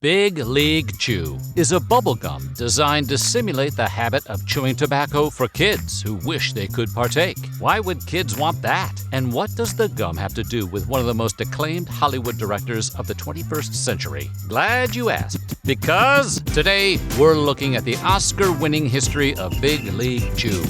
Big League Chew is a bubble gum designed to simulate the habit of chewing tobacco for kids who wish they could partake. Why would kids want that? And what does the gum have to do with one of the most acclaimed Hollywood directors of the 21st century? Glad you asked, because today we're looking at the Oscar-winning history of Big League Chew.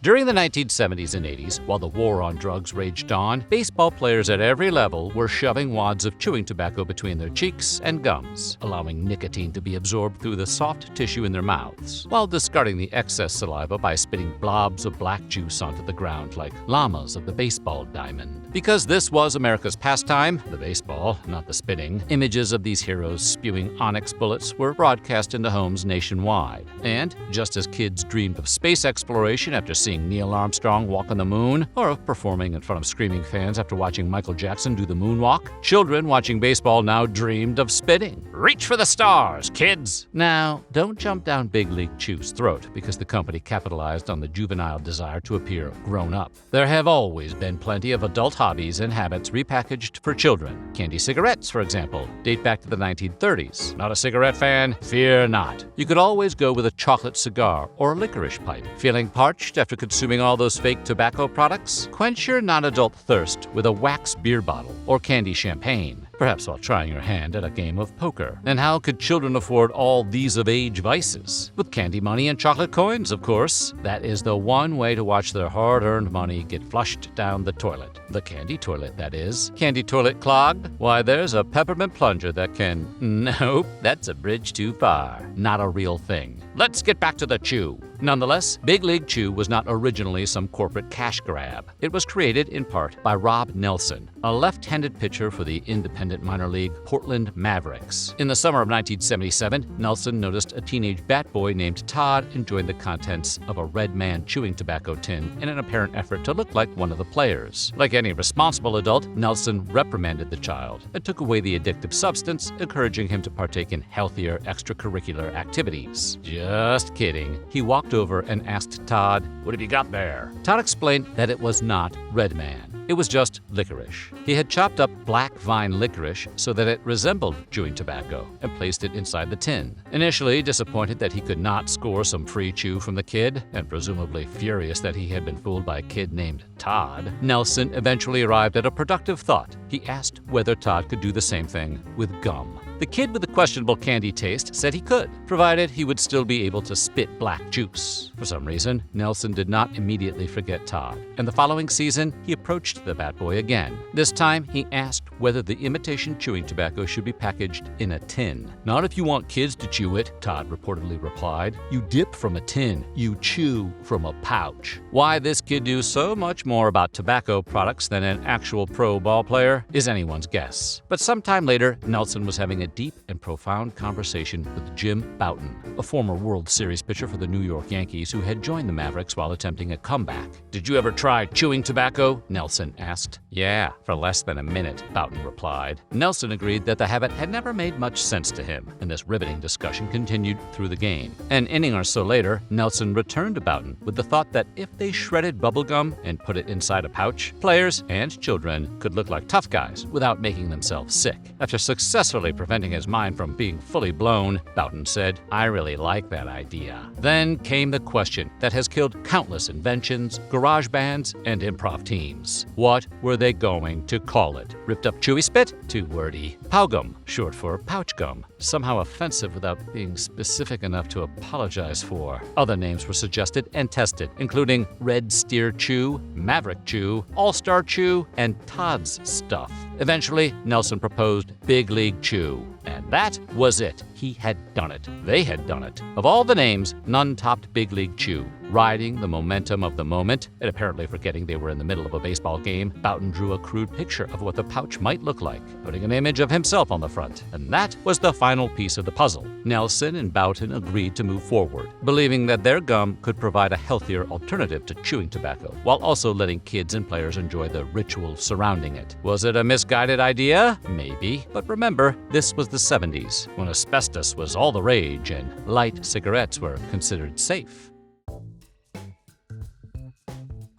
During the 1970s and 80s, while the war on drugs raged on, baseball players at every level were shoving wads of chewing tobacco between their cheeks and gums, allowing nicotine to be absorbed through the soft tissue in their mouths, while discarding the excess saliva by spitting blobs of black juice onto the ground like llamas of the baseball diamond. Because this was America's pastime, the baseball, not the spitting, images of these heroes spewing onyx bullets were broadcast into homes nationwide. And just as kids dreamed of space exploration after seeing Neil Armstrong walk on the moon, or of performing in front of screaming fans after watching Michael Jackson do the moonwalk, children watching baseball now dreamed of spitting. Reach for the stars, kids! Now, don't jump down Big League Chew's throat because the company capitalized on the juvenile desire to appear grown up. There have always been plenty of adult hobbies and habits repackaged for children. Candy cigarettes, for example, date back to the 1930s. Not a cigarette fan? Fear not. You could always go with a chocolate cigar or a licorice pipe. Feeling parched after consuming all those fake tobacco products? Quench your non-adult thirst with a wax beer bottle or candy champagne, perhaps while trying your hand at a game of poker. And how could children afford all these of-age vices? With candy money and chocolate coins, of course. That is the one way to watch their hard-earned money get flushed down the toilet. The candy toilet, that is. Candy toilet clogged? Why, there's a peppermint plunger that can… Nope, that's a bridge too far. Not a real thing. Let's get back to the chew. Nonetheless, Big League Chew was not originally some corporate cash grab. It was created in part by Rob Nelson, a left-handed pitcher for the independent minor league Portland Mavericks. In the summer of 1977, Nelson noticed a teenage bat boy named Todd enjoying the contents of a Red Man chewing tobacco tin in an apparent effort to look like one of the players. Like any responsible adult, Nelson reprimanded the child and took away the addictive substance, encouraging him to partake in healthier extracurricular activities. Just kidding. He walked over and asked Todd, "What have you got there?" Todd explained that it was not Red Man. It was just licorice. He had chopped up black vine licorice so that it resembled chewing tobacco and placed it inside the tin. Initially disappointed that he could not score some free chew from the kid, and presumably furious that he had been fooled by a kid named Todd, Nelson eventually arrived at a productive thought. He asked whether Todd could do the same thing with gum. The kid with the questionable candy taste said he could, provided he would still be able to spit black juice. For some reason, Nelson did not immediately forget Todd, and the following season, he approached the bat boy again. This time, he asked whether the imitation chewing tobacco should be packaged in a tin. "Not if you want kids to chew it," Todd reportedly replied. "You dip from a tin, you chew from a pouch." Why this kid knew so much more about tobacco products than an actual pro ball player is anyone's guess. But sometime later, Nelson was having a deep and profound conversation with Jim Bouton, a former World Series pitcher for the New York Yankees who had joined the Mavericks while attempting a comeback. "Did you ever try chewing tobacco?" Nelson asked. "Yeah, for less than a minute," Bouton replied. Nelson agreed that the habit had never made much sense to him, and this riveting discussion continued through the game. An inning or so later, Nelson returned to Bouton with the thought that if they shredded bubblegum and put it inside a pouch, players and children could look like tough guys without making themselves sick. After successfully preventing his mind from being fully blown, Bouton said, "I really like that idea." Then came the question that has killed countless inventions, garage bands, and improv teams. What were they going to call it? Ripped up chewy spit? Too wordy. Powgum, short for pouch gum. Somehow offensive without being specific enough to apologize for. Other names were suggested and tested, including Red Steer Chew, Maverick Chew, All-Star Chew, and Todd's Stuff. Eventually, Nelson proposed Big League Chew. And that was it. He had done it. They had done it. Of all the names, none topped Big League Chew. Riding the momentum of the moment, and apparently forgetting they were in the middle of a baseball game, Bouton drew a crude picture of what the pouch might look like, putting an image of himself on the front. And that was the final piece of the puzzle. Nelson and Bouton agreed to move forward, believing that their gum could provide a healthier alternative to chewing tobacco, while also letting kids and players enjoy the ritual surrounding it. Was it a misguided idea? Maybe. But remember, this was the 70s, when asbestos was all the rage and light cigarettes were considered safe.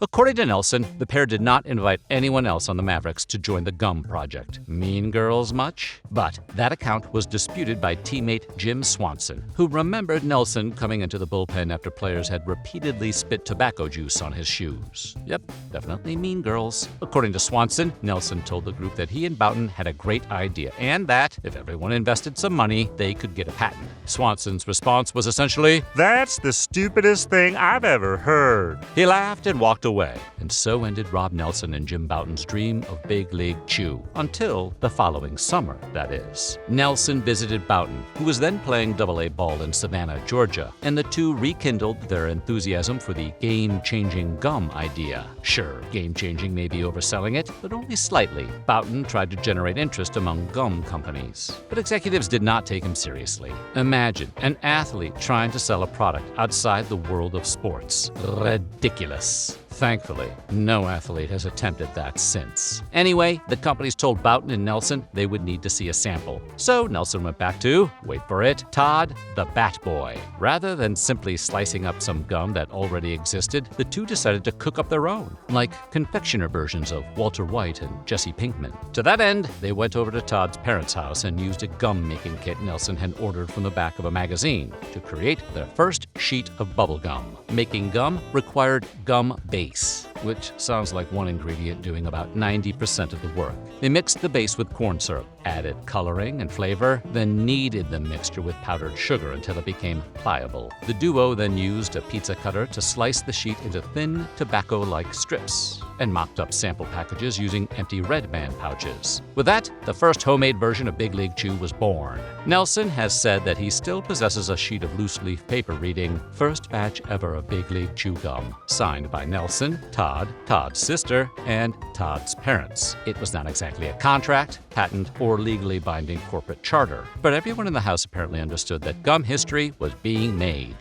According to Nelson, the pair did not invite anyone else on the Mavericks to join the gum project. Mean girls much? But that account was disputed by teammate Jim Swanson, who remembered Nelson coming into the bullpen after players had repeatedly spit tobacco juice on his shoes. Yep, definitely mean girls. According to Swanson, Nelson told the group that he and Boughton had a great idea and that if everyone invested some money, they could get a patent. Swanson's response was essentially, "That's the stupidest thing I've ever heard." He laughed and walked away, and so ended Rob Nelson and Jim Boughton's dream of Big League Chew, until the following summer, that is. Nelson visited Boughton, who was then playing Double-A ball in Savannah, Georgia, and the two rekindled their enthusiasm for the game-changing gum idea. Sure, game-changing may be overselling it, but only slightly. Boughton tried to generate interest among gum companies, but executives did not take him seriously. Imagine an athlete trying to sell a product outside the world of sports. Ridiculous. Thankfully, no athlete has attempted that since. Anyway, the companies told Boughton and Nelson they would need to see a sample. So Nelson went back to, wait for it, Todd the Bat Boy. Rather than simply slicing up some gum that already existed, the two decided to cook up their own, like confectioner versions of Walter White and Jesse Pinkman. To that end, they went over to Todd's parents' house and used a gum-making kit Nelson had ordered from the back of a magazine to create their first sheet of bubble gum. Making gum required gum base, which sounds like one ingredient doing about 90% of the work. They mixed the base with corn syrup, added coloring and flavor, then kneaded the mixture with powdered sugar until it became pliable. The duo then used a pizza cutter to slice the sheet into thin, tobacco-like strips, and mocked up sample packages using empty Red Man pouches. With that, the first homemade version of Big League Chew was born. Nelson has said that he still possesses a sheet of loose-leaf paper reading, "First batch ever of Big League Chew gum," signed by Nelson, Todd, Todd's sister, and Todd's parents. It was not exactly a contract, patent, or legally binding corporate charter, but everyone in the house apparently understood that gum history was being made.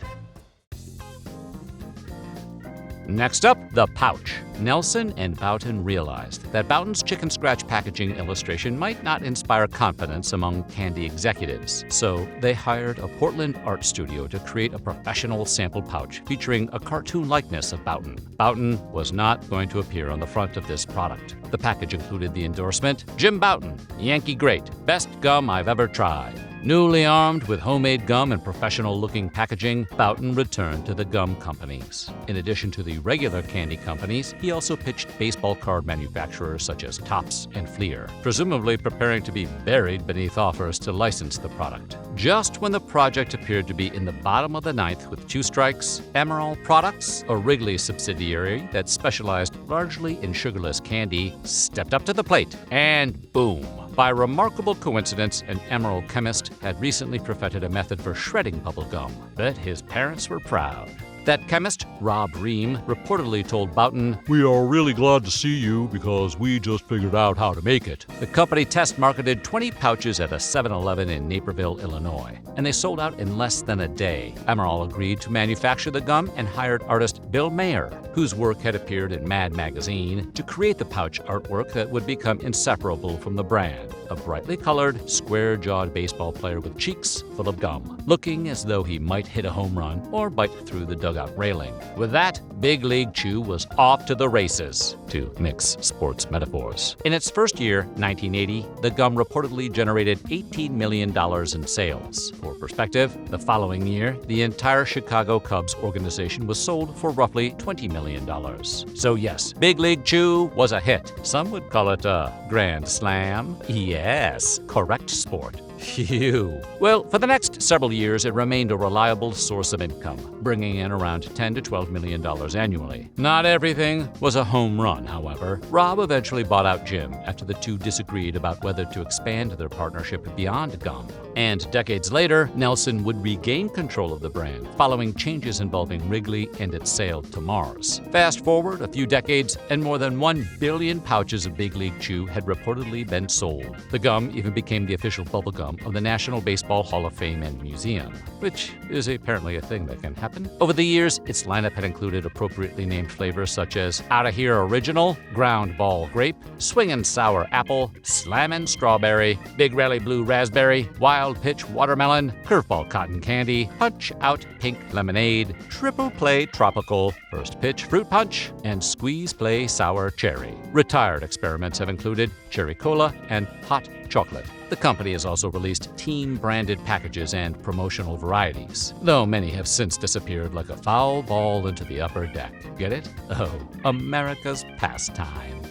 Next up, the pouch. Nelson and Boughton realized that Boughton's chicken scratch packaging illustration might not inspire confidence among candy executives, so they hired a Portland art studio to create a professional sample pouch featuring a cartoon likeness of Boughton. Boughton was not going to appear on the front of this product. The package included the endorsement, "Jim Boughton, Yankee Great, best gum I've ever tried." Newly armed with homemade gum and professional-looking packaging, Boughton returned to the gum companies. In addition to the regular candy companies, he also pitched baseball card manufacturers such as Topps and Fleer, presumably preparing to be buried beneath offers to license the product. Just when the project appeared to be in the bottom of the ninth with two strikes, Emerald Products, a Wrigley subsidiary that specialized largely in sugarless candy, stepped up to the plate, and boom! By remarkable coincidence, an Emerald chemist had recently perfected a method for shredding bubblegum. Bet his parents were proud. That chemist, Rob Ream, reportedly told Boughton, "We are really glad to see you because we just figured out how to make it." The company test marketed 20 pouches at a 7-Eleven in Naperville, Illinois, and they sold out in less than a day. Emerald agreed to manufacture the gum and hired artist Bill Mayer, whose work had appeared in Mad magazine, to create the pouch artwork that would become inseparable from the brand. A brightly colored, square-jawed baseball player with cheeks full of gum, looking as though he might hit a home run or bite through the dugout railing. With that, Big League Chew was off to the races, to mix sports metaphors. In its first year, 1980, the gum reportedly generated $18 million in sales. For perspective, the following year, the entire Chicago Cubs organization was sold for roughly $20 million. So yes, Big League Chew was a hit. Some would call it a grand slam. Yes, correct sport. Phew. Well, for the next several years, it remained a reliable source of income, bringing in around $10 to $12 million annually. Not everything was a home run, however. Rob eventually bought out Jim after the two disagreed about whether to expand their partnership beyond gum. And decades later, Nelson would regain control of the brand, following changes involving Wrigley and its sale to Mars. Fast forward a few decades, and more than 1 billion pouches of Big League Chew had reportedly been sold. The gum even became the official bubblegum gum of the National Baseball Hall of Fame and Museum, which is apparently a thing that can happen. Over the years, its lineup had included appropriately named flavors such as Outta Here Original, Ground Ball Grape, Swingin' Sour Apple, Slammin' Strawberry, Big Rally Blue Raspberry, Wild Pitch Watermelon, Curveball Cotton Candy, Punch Out Pink Lemonade, Triple Play Tropical, First Pitch Fruit Punch, and Squeeze Play Sour Cherry. Retired experiments have included Cherry Cola and Hot Chocolate. The company has also released team-branded packages and promotional varieties, though many have since disappeared like a foul ball into the upper deck. Get it? Oh, America's pastime.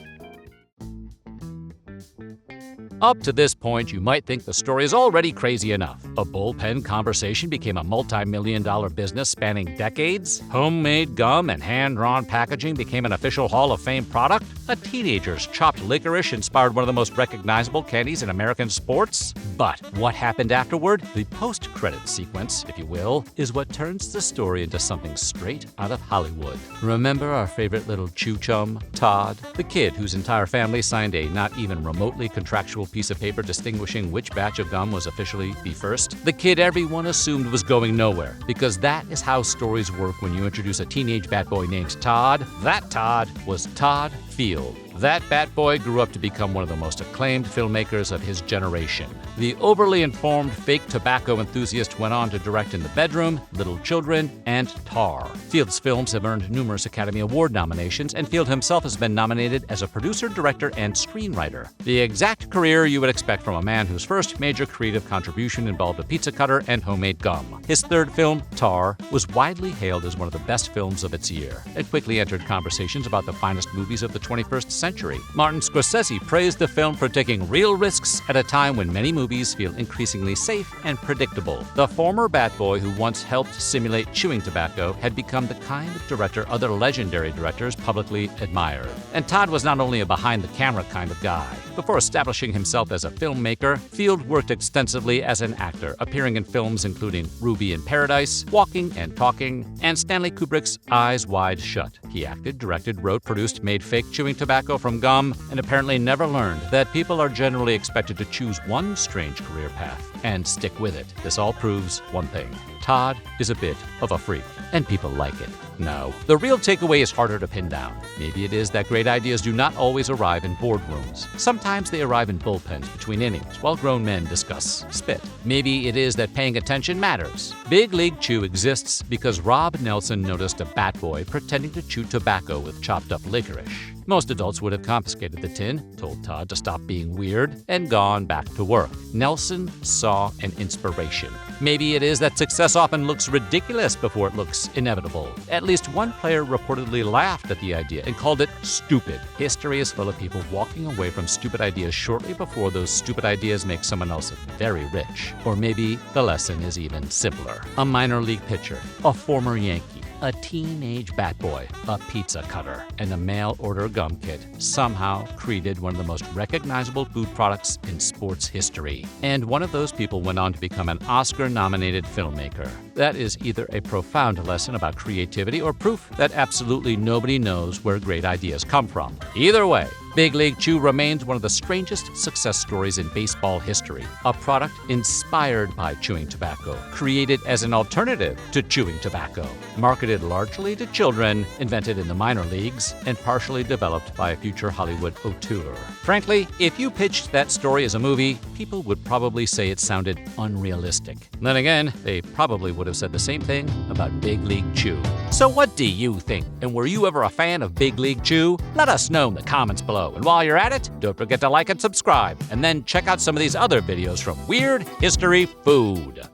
Up to this point, you might think the story is already crazy enough. A bullpen conversation became a multi-million-dollar business spanning decades. Homemade gum and hand-drawn packaging became an official Hall of Fame product. A teenager's chopped licorice inspired one of the most recognizable candies in American sports. But what happened afterward? The post-credit sequence, if you will, is what turns the story into something straight out of Hollywood. Remember our favorite little chew chum, Todd? The kid whose entire family signed a not even remotely contractual piece of paper distinguishing which batch of gum was officially the first. The kid everyone assumed was going nowhere, because that is how stories work when you introduce a teenage bat boy named Todd. That Todd was Todd Field. That bat boy grew up to become one of the most acclaimed filmmakers of his generation. The overly informed fake tobacco enthusiast went on to direct In the Bedroom, Little Children, and Tar. Field's films have earned numerous Academy Award nominations, and Field himself has been nominated as a producer, director, and screenwriter. The exact career you would expect from a man whose first major creative contribution involved a pizza cutter and homemade gum. His third film, Tar, was widely hailed as one of the best films of its year. It quickly entered conversations about the finest movies of the 21st century. Martin Scorsese praised the film for taking real risks at a time when many movies feel increasingly safe and predictable. The former bat boy who once helped simulate chewing tobacco had become the kind of director other legendary directors publicly admired. And Todd was not only a behind-the-camera kind of guy. Before establishing himself as a filmmaker, Field worked extensively as an actor, appearing in films including Ruby in Paradise, Walking and Talking, and Stanley Kubrick's Eyes Wide Shut. He acted, directed, wrote, produced, made fake chewing tobacco from gum, and apparently never learned that people are generally expected to choose one strange career path and stick with it. This all proves one thing. Todd is a bit of a freak, and people like it. No, the real takeaway is harder to pin down. Maybe it is that great ideas do not always arrive in boardrooms. Sometimes they arrive in bullpens between innings while grown men discuss spit. Maybe it is that paying attention matters. Big League Chew exists because Rob Nelson noticed a bat boy pretending to chew tobacco with chopped up licorice. Most adults would have confiscated the tin, told Todd to stop being weird, and gone back to work. Nelson saw an inspiration. Maybe it is that success often looks ridiculous before it looks inevitable. At least one player reportedly laughed at the idea and called it stupid. History is full of people walking away from stupid ideas shortly before those stupid ideas make someone else very rich. Or maybe the lesson is even simpler. A minor league pitcher, a former Yankee, a teenage bat boy, a pizza cutter, and a mail-order gum kit somehow created one of the most recognizable food products in sports history. And one of those people went on to become an Oscar-nominated filmmaker. That is either a profound lesson about creativity or proof that absolutely nobody knows where great ideas come from. Either way, Big League Chew remains one of the strangest success stories in baseball history. A product inspired by chewing tobacco, created as an alternative to chewing tobacco, marketed largely to children, invented in the minor leagues, and partially developed by a future Hollywood auteur. Frankly, if you pitched that story as a movie, people would probably say it sounded unrealistic. Then again, they probably would have said the same thing about Big League Chew. So what do you think? And were you ever a fan of Big League Chew? Let us know in the comments below. And while you're at it, don't forget to like and subscribe, and then check out some of these other videos from Weird History Food.